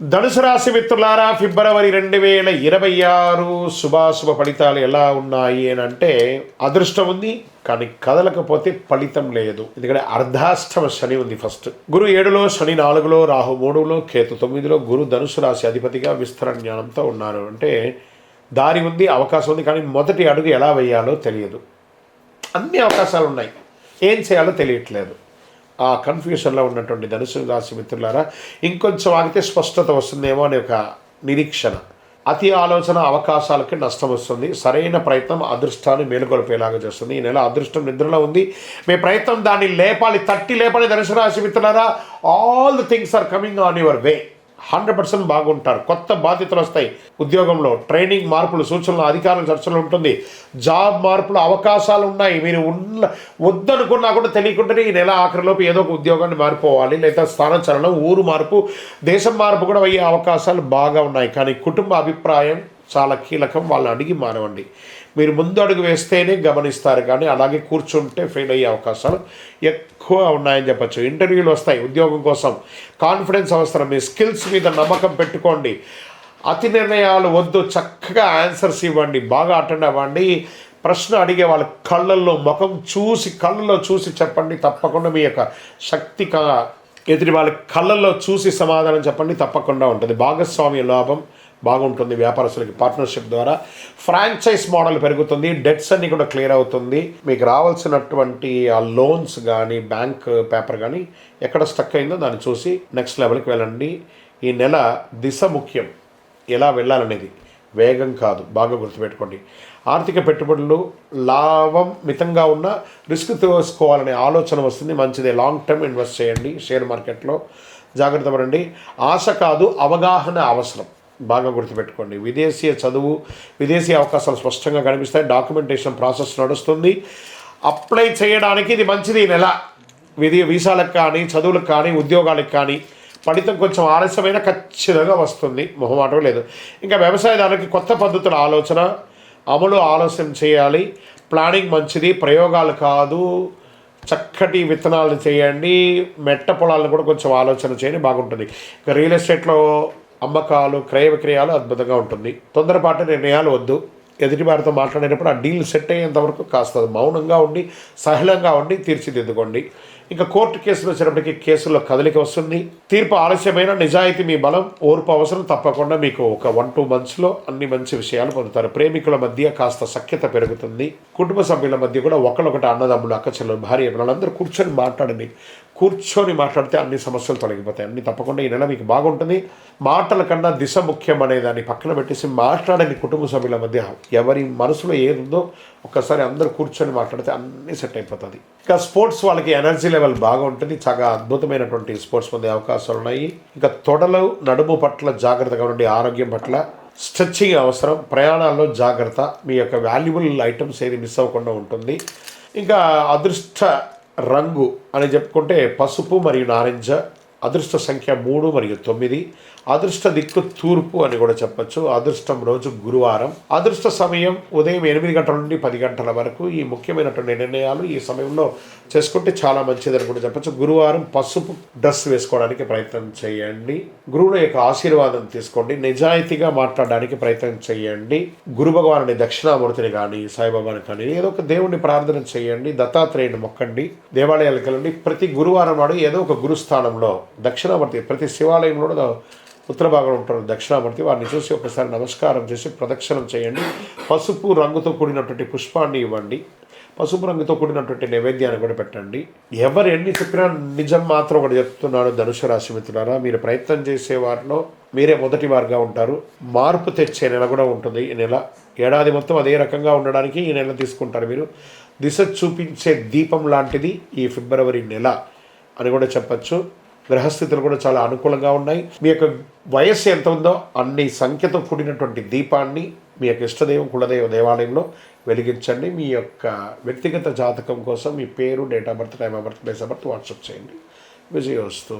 ధనుసు రాశి మిత్రులారా, ఫిబ్రవరి 2026 శుభాశుభ ఫలితాలు ఎలా ఉన్నాయి అని అంటే, అదృష్టం ఉంది కానీ కదలకపోతే ఫలితం లేదు. ఎందుకంటే అర్ధాష్టమ శని ఉంది. ఫస్ట్ గురు 7లో, శని 4లో, రాహు 3లో, కేతు 9లో. గురు ధనుసు రాశి అధిపతిగా విస్తరణ జ్ఞానంతో ఉన్నారు. అంటే దారి ఉంది, అవకాశం ఉంది, కానీ మొదటి అడుగు ఎలా వేయాలో తెలియదు. అన్ని అవకాశాలు ఉన్నాయి, ఏం చేయాలో తెలియట్లేదు. ఆ కన్ఫ్యూషన్లో ఉన్నటువంటి ధనుసు రాశి మిత్రులారా, ఇంకొంచెం ఆగితే స్పష్టత వస్తుందేమో అనే ఒక నిరీక్షణ. అతి ఆలోచన అవకాశాలకి నష్టం వస్తుంది. సరైన ప్రయత్నం అదృష్టాన్ని మేలుకొల్పేలాగా చేస్తుంది. ఈ నెల అదృష్టం నిద్రలో ఉంది. మీ ప్రయత్నం దాన్ని లేపాలి, తట్టి లేపాలి. ధనుసు రాశి మిత్రులారా, all the things are coming on your way. 100% బాగుంటారు. కొత్త బాధ్యతలు వస్తాయి. ఉద్యోగంలో ట్రైనింగ్ మార్పులు, సూచనలు, అధికారుల చర్చలు ఉంటుంది. జాబ్ మార్పులు అవకాశాలు ఉన్నాయి. మీరు వద్దనుకున్నా కూడా తెలియకుండానే ఈ నెల ఆఖరిలోపు ఏదో ఒక ఉద్యోగాన్ని మారిపోవాలి, లేదా స్థానచలనం, ఊరు మార్పు, దేశం మార్పు కూడా అయ్యే అవకాశాలు బాగా ఉన్నాయి. కానీ కుటుంబ అభిప్రాయం చాలా కీలకం. వాళ్ళని అడిగి మానవండి. మీరు ముందు అడుగు వేస్తేనే గమనిస్తారు, కానీ అలాగే కూర్చుంటే ఫెయిల్ అయ్యే అవకాశాలు ఎక్కువ ఉన్నాయని చెప్పచ్చు. ఇంటర్వ్యూలు వస్తాయి ఉద్యోగం కోసం. కాన్ఫిడెన్స్ అవసరం. మీ స్కిల్స్ మీద నమ్మకం పెట్టుకోండి. అతి నిర్ణయాలు వద్దు. చక్కగా ఆన్సర్స్ ఇవ్వండి. బాగా అటెండ్ అవ్వండి. ప్రశ్న అడిగే వాళ్ళ కళ్ళల్లో ముఖం చూసి, కళ్ళల్లో చూసి చెప్పండి. తప్పకుండా మీ యొక్క శక్తి ఎదుటి వాళ్ళ కళ్ళల్లో చూసి సమాధానం చెప్పండి. తప్పకుండా ఉంటుంది. భాగస్వామ్య లాభం బాగుంటుంది. వ్యాపారస్తులకి పార్ట్నర్షిప్ ద్వారా ఫ్రాంచైజ్ మోడల్ పెరుగుతుంది. డెట్స్ అన్ని కూడా క్లియర్ అవుతుంది. మీకు రావాల్సినటువంటి ఆ లోన్స్ కానీ, బ్యాంక్ పేపర్ కానీ ఎక్కడ స్టక్ అయిందో దాన్ని చూసి నెక్స్ట్ లెవెల్కి వెళ్ళండి. ఈ నెల దిశ ముఖ్యం. ఎలా వెళ్ళాలనేది, వేగం కాదు. బాగా గుర్తుపెట్టుకోండి. ఆర్థిక పెట్టుబడులు లాభం మితంగా ఉన్న రిస్క్ తీసుకోవాలనే ఆలోచన వస్తుంది. మంచిదే. లాంగ్ టర్మ్ ఇన్వెస్ట్ చేయండి. షేర్ మార్కెట్లో జాగ్రత్త పడండి. ఆశ కాదు, అవగాహన అవసరం. బాగా గుర్తుపెట్టుకోండి. విదేశీయ చదువు, విదేశీ అవకాశాలు స్పష్టంగా కనిపిస్తాయి. డాక్యుమెంటేషన్ ప్రాసెస్ నడుస్తుంది. అప్లై చేయడానికి ఇది మంచిది. ఈ నెల వీసాలకు కానీ, చదువులకు కానీ, ఉద్యోగాలకు కానీ ఫలితం కొంచెం ఆలస్యమైన ఖచ్చితంగా వస్తుంది. మొహమాటం లేదు. ఇంకా వ్యవసాయదారులకి కొత్త పద్ధతుల ఆలోచన అమలు ఆలస్యం చేయాలి. ప్లానింగ్ మంచిది. ప్రయోగాలు కాదు, చక్కటి విత్తనాలను చేయండి. మెట్ట పొలాలను కూడా కొంచెం ఆలోచన చేయండి. బాగుంటుంది. ఇక రియల్ ఎస్టేట్లో అమ్మకాలు, క్రయ విక్రయాలు అద్భుతంగా ఉంటుంది. తొందరపాటు నిర్ణయాలు వద్దు. ఎదుటి వారితో మాట్లాడేటప్పుడు ఆ డీల్ సెట్ అయ్యేంతవరకు కాస్త మౌనంగా ఉండి, సహలంగా ఉండి తీర్చిదిద్దుకోండి. ఇంకా కోర్టు కేసులు వచ్చినప్పటికీ కేసుల్లో కదలిక వస్తుంది. తీర్పు ఆలస్యమైన నిజాయితీ మీ బలం, ఓర్పు అవసరం. తప్పకుండా మీకు ఒక 1-2 monthsలో అన్ని మంచి విషయాలు పొందుతారు. ప్రేమికుల మధ్య కాస్త సఖ్యత పెరుగుతుంది. కుటుంబ సభ్యుల మధ్య కూడా ఒకళ్ళొకటి, అన్నదమ్ములు, అక్కచెల్లెలు, భార్య పిల్లలందరూ కూర్చొని మాట్లాడండి. కూర్చొని మాట్లాడితే అన్ని సమస్యలు తొలగిపోతాయి. అన్ని తప్పకుండా ఈ నెల మీకు బాగుంటుంది. మాటల కన్నా దిశ ముఖ్యం అనే దాన్ని పక్కన పెట్టేసి మాట్లాడండి. కుటుంబ సభ్యుల మధ్య ఎవరి మనసులో ఏదుందో ఒక్కసారి అందరూ కూర్చొని మాట్లాడితే అన్నీ సెట్ అయిపోతుంది. ఇంకా స్పోర్ట్స్ వాళ్ళకి ఎనర్జీ లెవెల్ బాగా ఉంటుంది. చాలా అద్భుతమైనటువంటి స్పోర్ట్స్ పొందే అవకాశాలు ఉన్నాయి. ఇంకా తొడలు, నడుము పట్ల జాగ్రత్తగా ఉండి, ఆరోగ్యం పట్ల స్ట్రెచ్చింగ్ అవసరం. ప్రయాణాల్లో జాగ్రత్త. మీ యొక్క వాల్యుబుల్ ఐటమ్స్ ఏది మిస్ అవ్వకుండా ఉంటుంది. ఇంకా అదృష్ట రంగు అని చెప్పుకుంటే పసుపు మరియు నారింజ. అదృష్ట సంఖ్య 3 మరియు 9. అదృష్ట దిక్కు తూర్పు అని కూడా చెప్పచ్చు. అదృష్టం రోజు గురువారం. అదృష్ట సమయం ఉదయం 8 గంటల నుండి 10 గంటల వరకు. ఈ ముఖ్యమైనటువంటి నిర్ణయాలు ఈ సమయంలో చేసుకుంటే చాలా మంచిదని కూడా చెప్పచ్చు. గురువారం పసుపు డ్రెస్ వేసుకోవడానికి ప్రయత్నం చేయండి. గురువుల యొక్క ఆశీర్వాదం తీసుకోండి. నిజాయితీగా మాట్లాడడానికి ప్రయత్నం చేయండి. గురు భగవానుని, దక్షిణామూర్తిని కానీ, సాయిబాబాని కానీ ఏదో ఒక దేవుణ్ణి ప్రార్థన చేయండి. దత్తాత్రేయుని మొక్కండి. దేవాలయాలకు వెళ్ళండి. ప్రతి గురువారం నాడు ఏదో ఒక గురుస్థానంలో దక్షిణామూర్తి, ప్రతి శివాలయంలో ఉత్తర భాగంలో ఉంటారు దక్షిణామూర్తి. వారిని చూసి ఒకసారి నమస్కారం చేసి ప్రదక్షిణం చేయండి. పసుపు రంగుతో కూడినటువంటి పుష్పాన్ని ఇవ్వండి. పసుపు రంగుతో కూడినటువంటి నైవేద్యాన్ని కూడా పెట్టండి. ఎవరు ఎన్ని చెప్పినా నిజం మాత్రం ఒకటి చెప్తున్నాను ధనుసు రాశి మిత్రులారా, మీరు ప్రయత్నం చేసే వారిలో మీరే మొదటి వారుగా ఉంటారు. మార్పు తెచ్చే నెల కూడా ఉంటుంది ఈ నెల. ఏడాది మొత్తం అదే రకంగా ఉండడానికి ఈ నెల తీసుకుంటారు. మీరు దిశ చూపించే దీపం లాంటిది ఈ ఫిబ్రవరి నెల అని కూడా చెప్పచ్చు. గ్రహస్థితులు కూడా చాలా అనుకూలంగా ఉన్నాయి. మీ యొక్క వయస్సు ఎంత ఉందో అన్ని సంఖ్యతో కూడినటువంటి దీపాన్ని మీ యొక్క ఇష్టదైవం, కులదైవ దేవాలయంలో వెలిగించండి. మీ యొక్క వ్యక్తిగత జాతకం కోసం మీ పేరు, date of birth, time of birth, place of birth WhatsApp చేయండి. విజయోస్తు.